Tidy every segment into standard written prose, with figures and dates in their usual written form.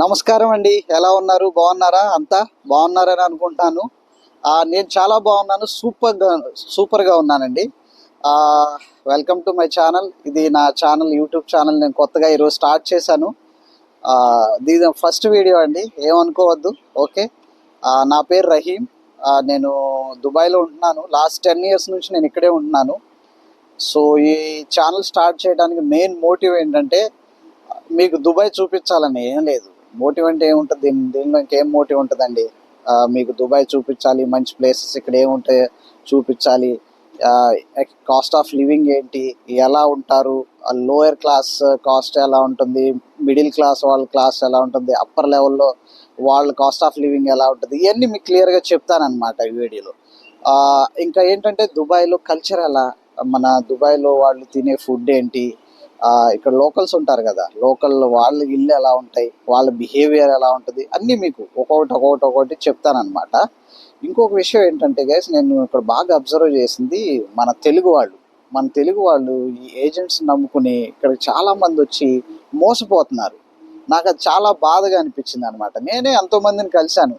నమస్కారం అండి. ఎలా ఉన్నారు? బాగున్నారా? అంతా బాగున్నారని అనుకుంటాను. నేను చాలా బాగున్నాను. సూపర్గా ఉన్నానండి. Welcome to my channel. ఇది నా ఛానల్, యూట్యూబ్ ఛానల్. నేను కొత్తగా ఈరోజు స్టార్ట్ చేశాను. దీని ఫస్ట్ వీడియో అండి, ఏమనుకోవద్దు. ఓకే. నా పేరు రహీం. నేను దుబాయ్లో ఉంటున్నాను. లాస్ట్ 10 years నుంచి నేను ఇక్కడే ఉంటున్నాను. సో ఈ ఛానల్ స్టార్ట్ చేయడానికి మెయిన్ మోటివ్ ఏంటంటే, మీకు దుబాయ్ చూపించాలని ఏం లేదు. మోటివ్ అంటే ఏముంటుంది, దీనిలో ఇంకేం మోటివ్ ఉంటుందండి. మీకు దుబాయ్ చూపించాలి, మంచి ప్లేసెస్ ఇక్కడ ఏముంటాయో చూపించాలి. కాస్ట్ ఆఫ్ లివింగ్ ఏంటి, ఎలా ఉంటారు, లోయర్ క్లాస్ కాస్ట్ ఎలా ఉంటుంది, మిడిల్ క్లాస్ వాళ్ళ క్లాస్ ఎలా ఉంటుంది, అప్పర్ లెవెల్లో వాళ్ళ కాస్ట్ ఆఫ్ లివింగ్ ఎలా ఉంటుంది, ఇవన్నీ మీకు క్లియర్గా చెప్తానమాట ఈ వీడియోలో. ఇంకా ఏంటంటే దుబాయ్లో కల్చర్ ఎలా, మన దుబాయ్లో వాళ్ళు తినే ఫుడ్ ఏంటి, ఇక్కడ లోకల్స్ ఉంటారు కదా, లోకల్ వాళ్ళ ఇల్లు ఎలా ఉంటాయి, వాళ్ళ బిహేవియర్ ఎలా ఉంటుంది, అన్నీ మీకు ఒక్కొక్కటి చెప్తానమాట. ఇంకొక విషయం ఏంటంటే గైస్, నేను ఇక్కడ బాగా అబ్జర్వ్ చేసింది, మన తెలుగు వాళ్ళు ఈ ఏజెంట్స్ నమ్ముకుని ఇక్కడ చాలామంది వచ్చి మోసపోతున్నారు. నాకు అది చాలా బాధగా అనిపించింది అనమాట. నేనే ఎంతోమందిని కలిశాను.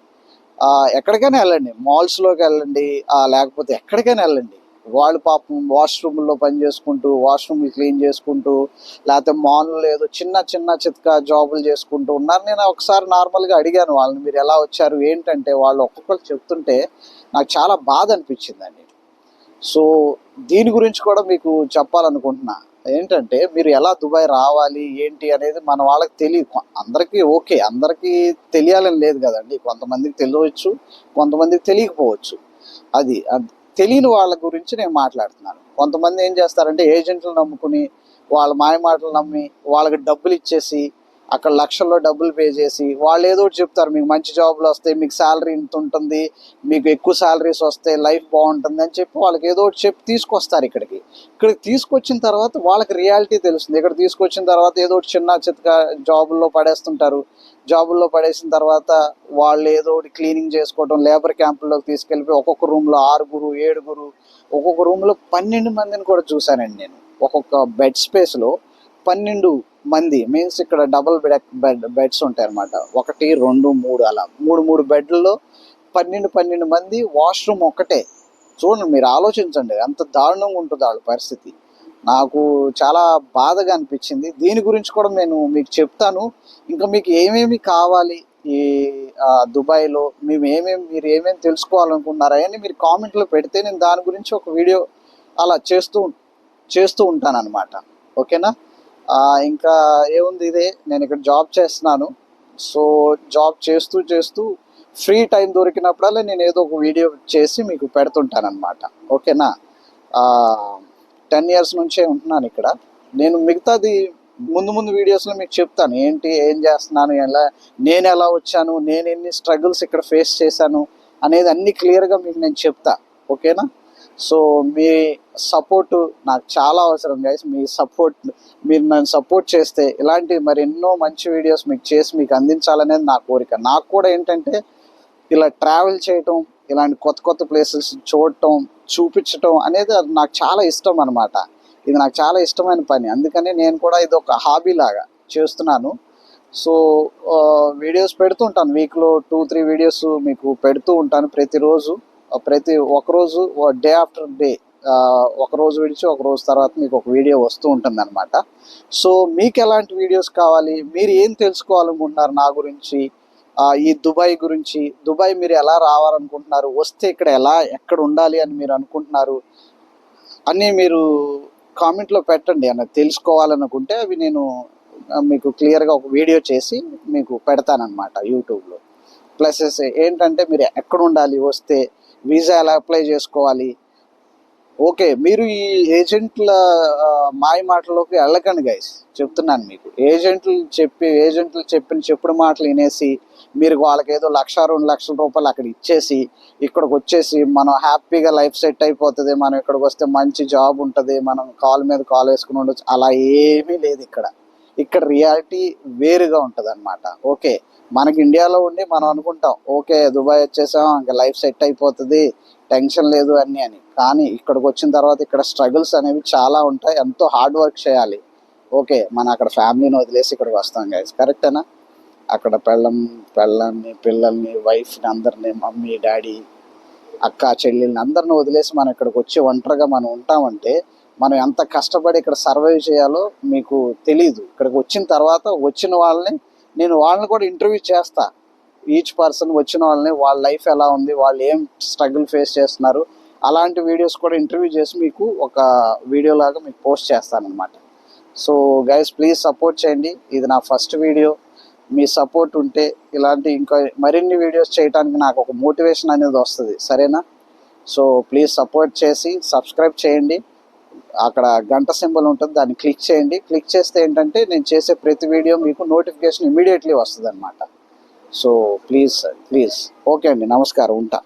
ఎక్కడికైనా వెళ్ళండి, మాల్స్లోకి వెళ్ళండి, లేకపోతే ఎక్కడికైనా వెళ్ళండి, వాళ్ళు పాపం వాష్రూమ్లో పని చేసుకుంటూ, వాష్రూమ్లు క్లీన్ చేసుకుంటూ, లేకపోతే మాల్లో ఏదో చిన్న చితక జాబులు చేసుకుంటూ ఉన్నారు. నేను ఒకసారి నార్మల్గా అడిగాను వాళ్ళని, మీరు ఎలా వచ్చారు ఏంటంటే, వాళ్ళు ఒక్కొక్కరు చెప్తుంటే నాకు చాలా బాధ అనిపించిందండి. సో దీని గురించి కూడా మీకు చెప్పాలనుకుంటున్నా. ఏంటంటే, మీరు ఎలా దుబాయ్ రావాలి ఏంటి అనేది మన వాళ్ళకి తెలియదు. అందరికీ ఓకే, అందరికీ తెలియాలని లేదు కదండి. కొంతమందికి తెలియవచ్చు, కొంతమందికి తెలియకపోవచ్చు. అది తెలియని వాళ్ళ గురించి నేను మాట్లాడుతున్నాను. కొంతమంది ఏం చేస్తారంటే, ఏజెంట్లు నమ్ముకుని, వాళ్ళ మాయ మాటలు నమ్మి, వాళ్ళకి డబ్బులు ఇచ్చేసి, అక్కడ లక్షల్లో డబ్బులు పే చేసి, వాళ్ళు ఏదో ఒకటి చెప్తారు, మీకు మంచి జాబులు వస్తాయి, మీకు శాలరీ ఇంత ఉంటుంది, మీకు ఎక్కువ శాలరీస్ వస్తాయి, లైఫ్ బాగుంటుంది అని చెప్పి వాళ్ళకి ఏదో ఒకటి చెప్పి తీసుకొస్తారు ఇక్కడికి తీసుకొచ్చిన తర్వాత వాళ్ళకి రియాలిటీ తెలుస్తుంది. ఇక్కడ తీసుకొచ్చిన తర్వాత ఏదో ఒకటి చిన్న చితక జాబుల్లో పడేస్తుంటారు. జాబుల్లో పడేసిన తర్వాత వాళ్ళు ఏదో ఒకటి క్లీనింగ్ చేసుకోవడం, లేబర్ క్యాంపుల్లోకి తీసుకెళ్ళిపోయి ఒక్కొక్క రూమ్లో 6, 7, ఒక్కొక్క రూమ్లో 12 మందిని కూడా చూశానండి నేను. ఒక్కొక్క బెడ్ స్పేస్లో 12 మంది, మీన్స్ ఇక్కడ డబుల్ బెడ్స్ ఉంటాయి అన్నమాట. 1, 2, 3 అలా 3 బెడ్లలో 12 మంది. వాష్రూమ్ ఒక్కటే. చూడండి, మీరు ఆలోచించండి ఎంత దారుణంగా ఉంటుందో వాళ్ళ పరిస్థితి. నాకు చాలా బాధగా అనిపించింది. దీని గురించి కూడా నేను మీకు చెప్తాను. ఇంకా మీకు ఏమేమి కావాలి ఈ దుబాయ్లో, మీరు ఏమేమి తెలుసుకోవాలనుకుంటున్నారా అని మీరు కామెంట్లో పెడితే నేను దాని గురించి ఒక వీడియో అలా చేస్తూ ఉంటాను అనమాట. ఓకేనా. ఇంకా ఏముంది, ఇదే నేను ఇక్కడ జాబ్ చేస్తున్నాను. సో జాబ్ చేస్తూ ఫ్రీ టైం దొరికినప్పుడల్లా నేను ఏదో ఒక వీడియో చేసి మీకు పెడుతుంటాను అనమాట. ఓకేనా. 10 years నుంచే ఉంటున్నాను ఇక్కడ. నేను మిగతాది ముందు వీడియోస్లో మీకు చెప్తాను, ఏం చేస్తున్నాను, నేను ఎలా వచ్చాను, నేను ఎన్ని స్ట్రగుల్స్ ఇక్కడ ఫేస్ చేశాను అనేది అన్ని క్లియర్గా మీకు నేను చెప్తా. ఓకేనా. సో మీ సపోర్టు నాకు చాలా అవసరం గైస్. మీరు నన్ను సపోర్ట్ చేస్తే ఇలాంటి మరి ఎన్నో మంచి వీడియోస్ మీకు అందించాలనేది నా కోరిక. నాకు కూడా ఏంటంటే, ఇలా ట్రావెల్ చేయటం, ఇలాంటి కొత్త ప్లేసెస్ చూడటం, చూపించటం అనేది అది నాకు చాలా ఇష్టం అనమాట. ఇది నాకు చాలా ఇష్టమైన పని. అందుకని నేను కూడా ఇది ఒక హాబీ లాగా చేస్తున్నాను. సో వీడియోస్ పెడుతుంటాను, వీక్లో 2-3 వీడియోస్ మీకు పెడుతూ ఉంటాను ప్రతిరోజు. ఒకరోజు డే ఆఫ్టర్ డే, ఒకరోజు విడిచి ఒకరోజు తర్వాత మీకు ఒక వీడియో వస్తూ ఉంటుంది అనమాట. సో మీకు ఎలాంటి వీడియోస్ కావాలి, మీరు ఏం తెలుసుకోవాలనుకుంటున్నారు నా గురించి, ఈ దుబాయ్ గురించి, దుబాయ్ మీరు ఎలా రావాలనుకుంటున్నారు, వస్తే ఇక్కడ ఎక్కడ ఉండాలి అని మీరు అనుకుంటున్నారు అన్నీ మీరు కామెంట్లో పెట్టండి. అన్నది తెలుసుకోవాలనుకుంటే అవి నేను మీకు క్లియర్గా ఒక వీడియో చేసి మీకు పెడతానమాట యూట్యూబ్లో. ప్లస్ ఏంటంటే, మీరు ఎక్కడ ఉండాలి, వస్తే వీసా ఎలా అప్లై చేసుకోవాలి. ఓకే, మీరు ఈ ఏజెంట్ల మాయ మాటల్లోకి వెళ్ళకండి గైస్, చెప్తున్నాను మీకు. ఏజెంట్లు చెప్పిన మాటలు వినేసి మీరు వాళ్ళకి ఏదో 1-2 లక్షల రూపాయలు అక్కడ ఇచ్చేసి ఇక్కడికి వచ్చేసి మనం హ్యాపీగా లైఫ్ సెట్ అయిపోతుంది, మనం ఇక్కడికి వస్తే మంచి జాబ్ ఉంటుంది, మనం కాల్ మీద కాల్ వేసుకుని ఉండొచ్చు, అలా ఏమీ లేదు ఇక్కడ రియాలిటీ వేరుగా ఉంటుంది అనమాట. ఓకే, మనకి ఇండియాలో ఉండి మనం అనుకుంటాం, ఓకే దుబాయ్ వచ్చేసాం ఇంకా లైఫ్ సెట్ అయిపోతుంది, టెన్షన్ లేదు అని. కానీ ఇక్కడికి వచ్చిన తర్వాత ఇక్కడ స్ట్రగుల్స్ అనేవి చాలా ఉంటాయి, ఎంతో హార్డ్ వర్క్ చేయాలి. ఓకే, మనం అక్కడ ఫ్యామిలీని వదిలేసి ఇక్కడికి వస్తాం గైస్, కరెక్టేనా. అక్కడ పెళ్ళాన్ని పిల్లల్ని వైఫ్ని అందరినీ మమ్మీ డాడీ అక్క చెల్లెల్ని అందరిని వదిలేసి మనం ఇక్కడికి వచ్చి ఒంటరిగా మనం ఉంటామంటే మనం ఎంత కష్టపడి ఇక్కడ సర్వైవ్ చేయాలో మీకు తెలీదు. ఇక్కడికి వచ్చిన తర్వాత వచ్చిన వాళ్ళని కూడా ఇంటర్వ్యూ చేస్తా. ఈచ్ పర్సన్ వచ్చిన వాళ్ళని వాళ్ళ లైఫ్ ఎలా ఉంది, వాళ్ళు ఏం స్ట్రగుల్ ఫేస్ చేస్తున్నారు, అలాంటి వీడియోస్ కూడా ఇంటర్వ్యూ చేసి మీకు ఒక వీడియో లాగా మీకు పోస్ట్ చేస్తానన్నమాట. సో గైస్ ప్లీజ్ సపోర్ట్ చేయండి. ఇది నా ఫస్ట్ వీడియో. మీ సపోర్ట్ ఉంటే ఇలాంటి ఇంకా మరిన్ని వీడియోస్ చేయడానికి నాకు ఒక మోటివేషన్ అనేది వస్తుంది, సరేనా? సో ప్లీజ్ సపోర్ట్ చేసి సబ్స్క్రైబ్ చేయండి. అక్కడ గంట సింబల్ ఉంటుంది, దాన్ని క్లిక్ చేయండి. క్లిక్ చేస్తే ఏంటంటే నేను చేసే ప్రతి వీడియో మీకు నోటిఫికేషన్ ఇమీడియట్లీ వస్తుంది అనమాట. సో ప్లీజ్ ఓకే అండి, నమస్కారం, ఉంటా.